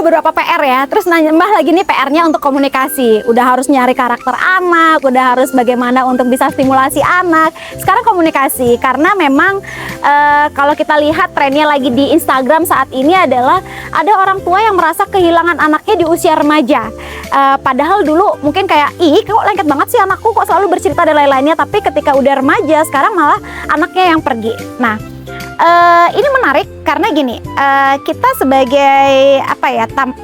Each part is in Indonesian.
beberapa PR ya. Terus nambah lagi nih PR-nya untuk komunikasi. Udah harus nyari karakter anak, udah harus bagaimana untuk bisa stimulasi anak. Sekarang komunikasi, karena memang kalau kita lihat trennya lagi di Instagram saat ini adalah ada orang tua yang merasa kehilangan anaknya di usia remaja. Padahal dulu mungkin kayak, ih kok lengket banget sih anakku, kok selalu bercerita dan lain-lainnya. Tapi ketika udah remaja, sekarang malah anaknya yang pergi. Nah, ini menarik karena gini, kita sebagai apa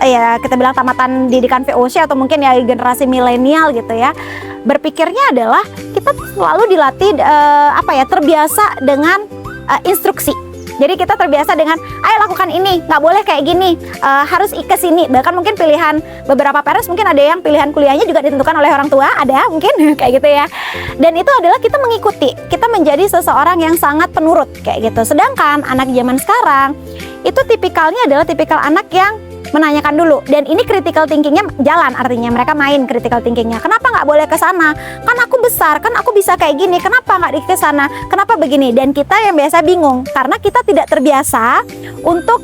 ya, kita bilang tamatan didikan VOC atau mungkin ya generasi milenial gitu ya, berpikirnya adalah kita selalu dilatih terbiasa dengan instruksi. Jadi kita terbiasa dengan, ayo lakukan ini, nggak boleh kayak gini, harus ke sini. Bahkan mungkin pilihan beberapa parents, mungkin ada yang pilihan kuliahnya juga ditentukan oleh orang tua, ada mungkin kayak gitu ya. Dan itu adalah kita mengikuti, kita menjadi seseorang yang sangat penurut kayak gitu. Sedangkan anak zaman sekarang itu tipikalnya adalah tipikal anak yang menanyakan dulu, dan ini critical thinkingnya jalan, artinya mereka main critical thinkingnya. Kenapa nggak boleh ke sana? Kan aku besar, kan aku bisa kayak gini. Kenapa nggak ke sana? Kenapa begini? Dan kita yang biasa bingung karena kita tidak terbiasa untuk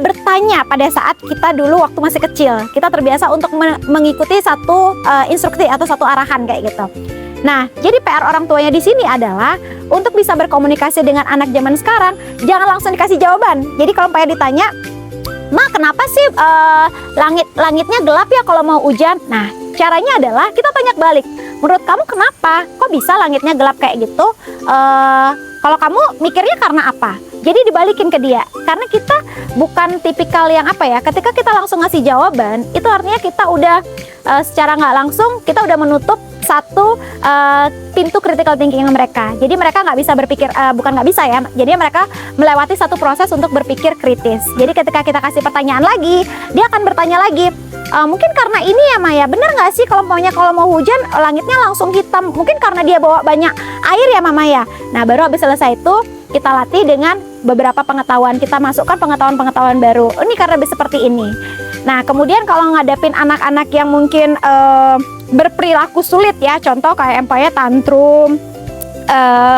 bertanya pada saat kita dulu waktu masih kecil. Kita terbiasa untuk mengikuti satu instruksi atau satu arahan kayak gitu. Nah, jadi PR orang tuanya di sini adalah untuk bisa berkomunikasi dengan anak zaman sekarang, jangan langsung dikasih jawaban. Jadi kalau ditanya, "Ma, kenapa sih langitnya gelap ya kalau mau hujan?" Nah, caranya adalah kita tanya balik. Menurut kamu kenapa? Kok bisa langitnya gelap kayak gitu? Kalau kamu mikirnya karena apa? Jadi dibalikin ke dia. Karena kita bukan tipikal yang ketika kita langsung ngasih jawaban, itu artinya kita udah secara nggak langsung kita udah menutup satu pintu critical thinking mereka. Jadi mereka nggak bisa berpikir, bukan nggak bisa ya, jadi mereka melewati satu proses untuk berpikir kritis. Jadi ketika kita kasih pertanyaan lagi, dia akan bertanya lagi, mungkin karena ini ya Maya, bener nggak sih kalau mau hujan langitnya langsung hitam, mungkin karena dia bawa banyak air ya Mama ya. Nah, baru habis selesai itu kita latih dengan beberapa pengetahuan, kita masukkan pengetahuan-pengetahuan baru. Ini karena seperti ini. Nah, kemudian kalau ngadepin anak-anak yang mungkin berperilaku sulit ya, contoh kayak empaya tantrum,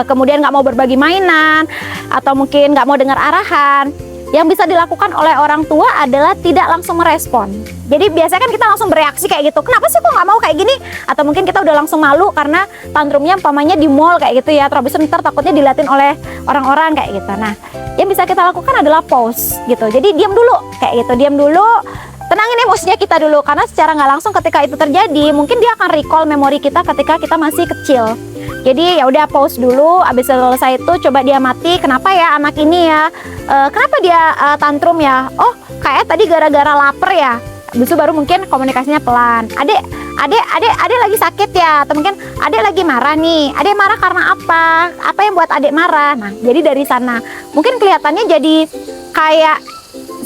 kemudian nggak mau berbagi mainan, atau mungkin nggak mau dengar arahan, yang bisa dilakukan oleh orang tua adalah tidak langsung merespon. Jadi biasanya kan kita langsung bereaksi kayak gitu, kenapa sih kok nggak mau kayak gini? Atau mungkin kita udah langsung malu karena tantrumnya umpamanya di mall kayak gitu ya, terus ntar takutnya diliatin oleh orang-orang kayak gitu. Nah, yang bisa kita lakukan adalah pause gitu. Jadi diam dulu kayak gitu, diam dulu, tenangin emosinya kita dulu, karena secara nggak langsung ketika itu terjadi mungkin dia akan recall memori kita ketika kita masih kecil. Jadi ya udah pause dulu, abis selesai itu coba dia mati, kenapa ya anak ini ya, kenapa dia tantrum ya, oh kayak tadi gara-gara lapar ya. Habis itu baru mungkin komunikasinya pelan, adek lagi sakit ya, atau mungkin adek lagi marah nih, adek marah karena apa yang buat adek marah. Nah, jadi dari sana mungkin kelihatannya jadi kayak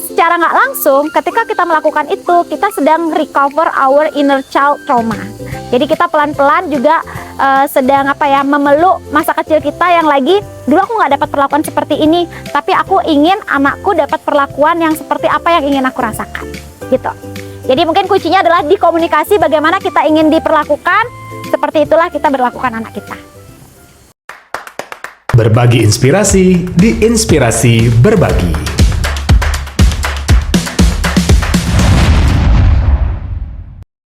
secara nggak langsung ketika kita melakukan itu kita sedang recover our inner child trauma. Jadi kita pelan-pelan juga sedang memeluk masa kecil kita yang lagi dulu aku nggak dapat perlakuan seperti ini, tapi aku ingin anakku dapat perlakuan yang seperti apa yang ingin aku rasakan gitu. Jadi mungkin kuncinya adalah di komunikasi, bagaimana kita ingin diperlakukan, seperti itulah kita berlakukan anak kita. Berbagi inspirasi di Inspirasi Berbagi.